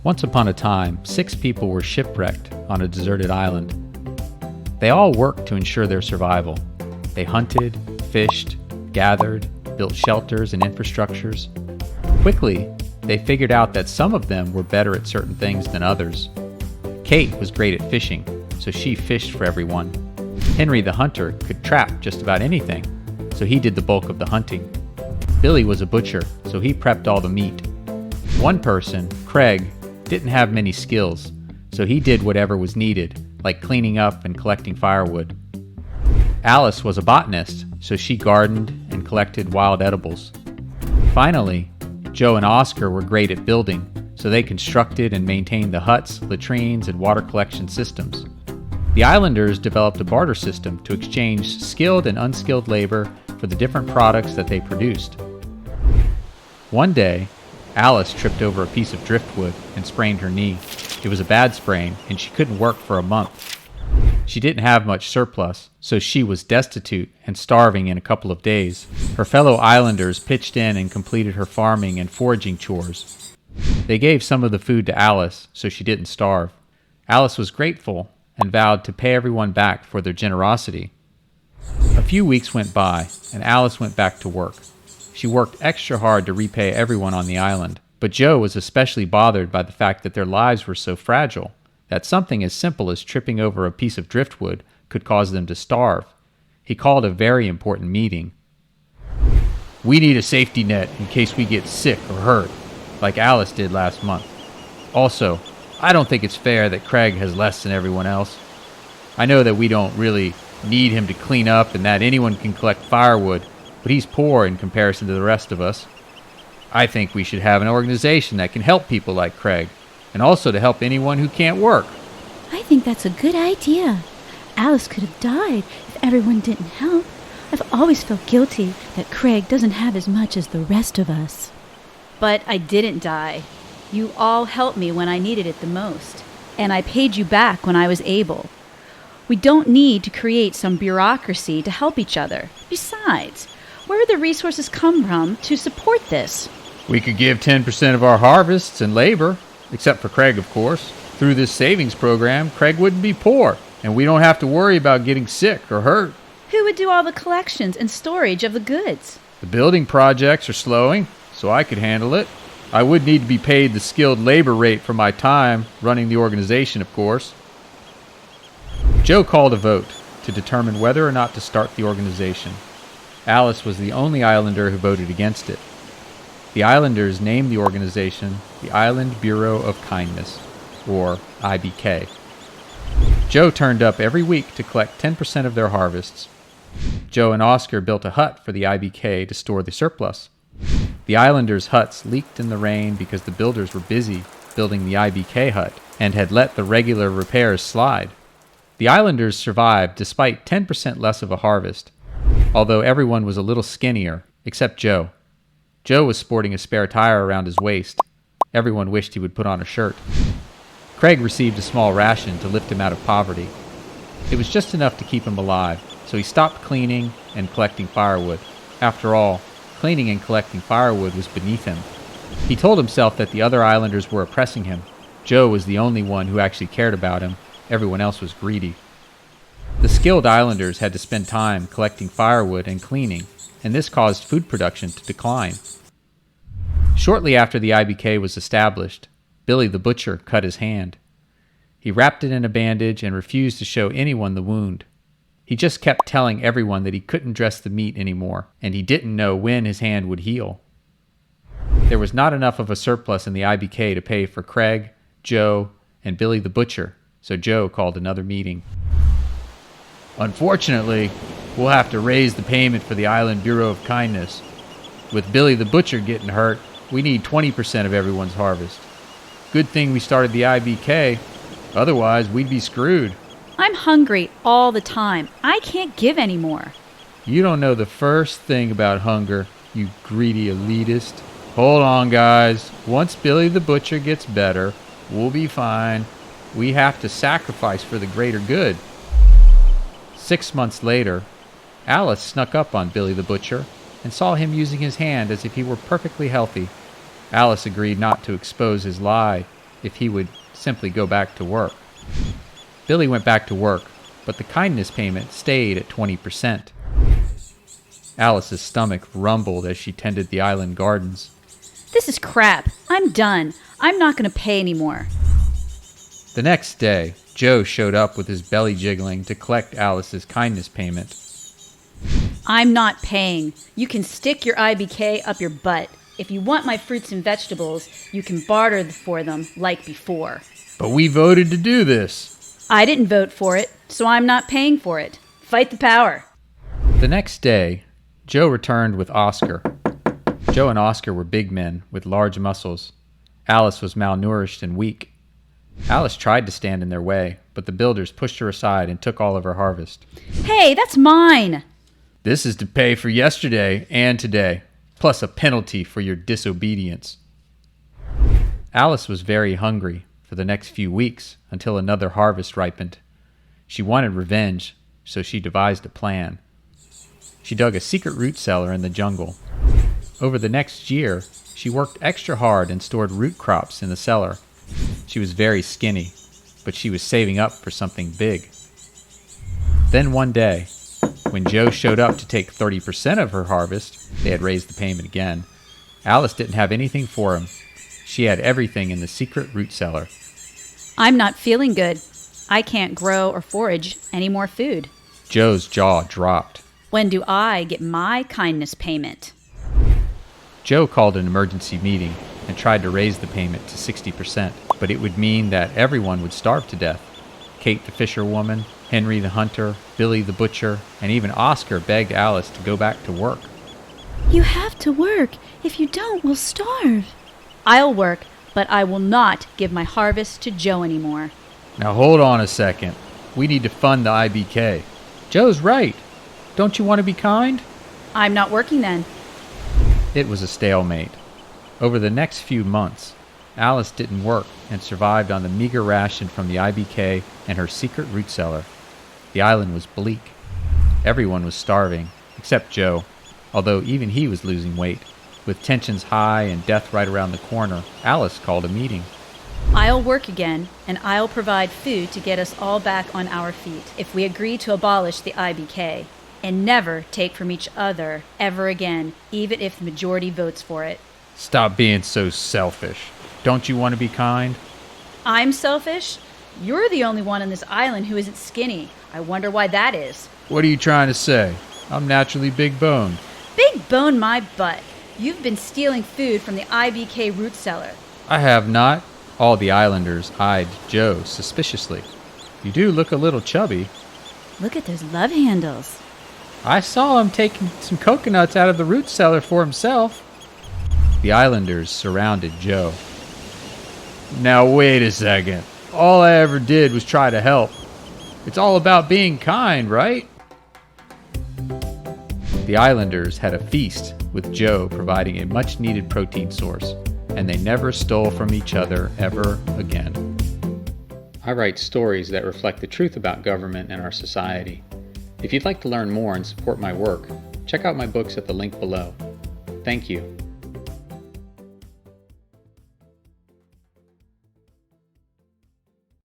Once upon a time, 6 people were shipwrecked on a deserted island. They all worked to ensure their survival. They hunted, fished, gathered, built shelters and infrastructures. Quickly, they figured out that some of them were better at certain things than others. Kate was great at fishing, so she fished for everyone. Henry the hunter could trap just about anything, so he did the bulk of the hunting. Billy was a butcher, so he prepped all the meat. One person, Craig, didn't have many skills, so he did whatever was needed, like cleaning up and collecting firewood. Alice was a botanist, so she gardened and collected wild edibles. Finally, Joe and Oscar were great at building, so they constructed and maintained the huts, latrines, and water collection systems. The islanders developed a barter system to exchange skilled and unskilled labor for the different products that they produced. One day, Alice tripped over a piece of driftwood and sprained her knee. It was a bad sprain, and she couldn't work for a month. She didn't have much surplus, so she was destitute and starving in a couple of days. Her fellow islanders pitched in and completed her farming and foraging chores. They gave some of the food to Alice, so she didn't starve. Alice was grateful and vowed to pay everyone back for their generosity. A few weeks went by, and Alice went back to work. She worked extra hard to repay everyone on the island, but Joe was especially bothered by the fact that their lives were so fragile, that something as simple as tripping over a piece of driftwood could cause them to starve. He called a very important meeting. "We need a safety net in case we get sick or hurt, like Alice did last month. Also, I don't think it's fair that Craig has less than everyone else. I know that we don't really need him to clean up and that anyone can collect firewood, but he's poor in comparison to the rest of us. I think we should have an organization that can help people like Craig, and also to help anyone who can't work." I think that's a good idea. Alice could have died if everyone didn't help. I've always felt guilty that Craig doesn't have as much as the rest of us. But I didn't die. You all helped me when I needed it the most, and I paid you back when I was able. We don't need to create some bureaucracy to help each other. Besides, where do the resources come from to support this? "We could give 10% of our harvests and labor, except for Craig, of course. Through this savings program, Craig wouldn't be poor, and we don't have to worry about getting sick or hurt." Who would do all the collections and storage of the goods? "The building projects are slowing, so I could handle it. I would need to be paid the skilled labor rate for my time running the organization, of course." Joe called a vote to determine whether or not to start the organization. Alice was the only islander who voted against it. The islanders named the organization the Island Bureau of Kindness, or IBK. Joe turned up every week to collect 10% of their harvests. Joe and Oscar built a hut for the IBK to store the surplus. The islanders' huts leaked in the rain because the builders were busy building the IBK hut and had let the regular repairs slide. The islanders survived despite 10% less of a harvest, although everyone was a little skinnier, except Joe. Joe was sporting a spare tire around his waist. Everyone wished he would put on a shirt. Craig received a small ration to lift him out of poverty. It was just enough to keep him alive, so he stopped cleaning and collecting firewood. After all, cleaning and collecting firewood was beneath him. He told himself that the other islanders were oppressing him. Joe was the only one who actually cared about him. Everyone else was greedy. The skilled islanders had to spend time collecting firewood and cleaning, and this caused food production to decline. Shortly after the IBK was established, Billy the butcher cut his hand. He wrapped it in a bandage and refused to show anyone the wound. He just kept telling everyone that he couldn't dress the meat anymore, and he didn't know when his hand would heal. There was not enough of a surplus in the IBK to pay for Craig, Joe, and Billy the butcher, so Joe called another meeting. "Unfortunately, we'll have to raise the payment for the Island Bureau of Kindness. With Billy the butcher getting hurt, we need 20% of everyone's harvest. Good thing we started the IBK, otherwise we'd be screwed." I'm hungry all the time. I can't give anymore. "You don't know the first thing about hunger, you greedy elitist. Hold on, guys. Once Billy the butcher gets better, we'll be fine. We have to sacrifice for the greater good." 6 months later, Alice snuck up on Billy the butcher and saw him using his hand as if he were perfectly healthy. Alice agreed not to expose his lie if he would simply go back to work. Billy went back to work, but the kindness payment stayed at 20%. Alice's stomach rumbled as she tended the island gardens. This is crap. I'm done. I'm not going to pay anymore. The next day, Joe showed up with his belly jiggling to collect Alice's kindness payment. I'm not paying. You can stick your IBK up your butt. If you want my fruits and vegetables, you can barter for them like before. But we voted to do this. I didn't vote for it, so I'm not paying for it. Fight the power. The next day, Joe returned with Oscar. Joe and Oscar were big men with large muscles. Alice was malnourished and weak. Alice tried to stand in their way, but the builders pushed her aside and took all of her harvest. Hey, that's mine! This is to pay for yesterday and today, plus a penalty for your disobedience. Alice was very hungry for the next few weeks until another harvest ripened. She wanted revenge, so she devised a plan. She dug a secret root cellar in the jungle. Over the next year, she worked extra hard and stored root crops in the cellar. She was very skinny, but she was saving up for something big. Then one day, when Joe showed up to take 30% of her harvest, they had raised the payment again. Alice didn't have anything for him. She had everything in the secret root cellar. I'm not feeling good. I can't grow or forage any more food. Joe's jaw dropped. When do I get my kindness payment? Joe called an emergency meeting and tried to raise the payment to 60%, but it would mean that everyone would starve to death. Kate the fisherwoman, Henry the hunter, Billy the butcher, and even Oscar begged Alice to go back to work. You have to work. If you don't, we'll starve. I'll work, but I will not give my harvest to Joe anymore. Now hold on a second. We need to fund the IBK. Joe's right. Don't you want to be kind? I'm not working then. It was a stalemate. Over the next few months, Alice didn't work and survived on the meager ration from the IBK and her secret root cellar. The island was bleak. Everyone was starving, except Joe, although even he was losing weight. With tensions high and death right around the corner, Alice called a meeting. I'll work again, and I'll provide food to get us all back on our feet if we agree to abolish the IBK and never take from each other ever again, even if the majority votes for it. Stop being so selfish. Don't you want to be kind? I'm selfish? You're the only one on this island who isn't skinny. I wonder why that is. What are you trying to say? I'm naturally big-boned. Big bone my butt. You've been stealing food from the IBK root cellar. I have not. All the islanders eyed Joe suspiciously. You do look a little chubby. Look at those love handles. I saw him taking some coconuts out of the root cellar for himself. The islanders surrounded Joe. Now wait a second. All I ever did was try to help. It's all about being kind, right? The islanders had a feast with Joe providing a much-needed protein source, and they never stole from each other ever again. I write stories that reflect the truth about government and our society. If you'd like to learn more and support my work, check out my books at the link below. Thank you.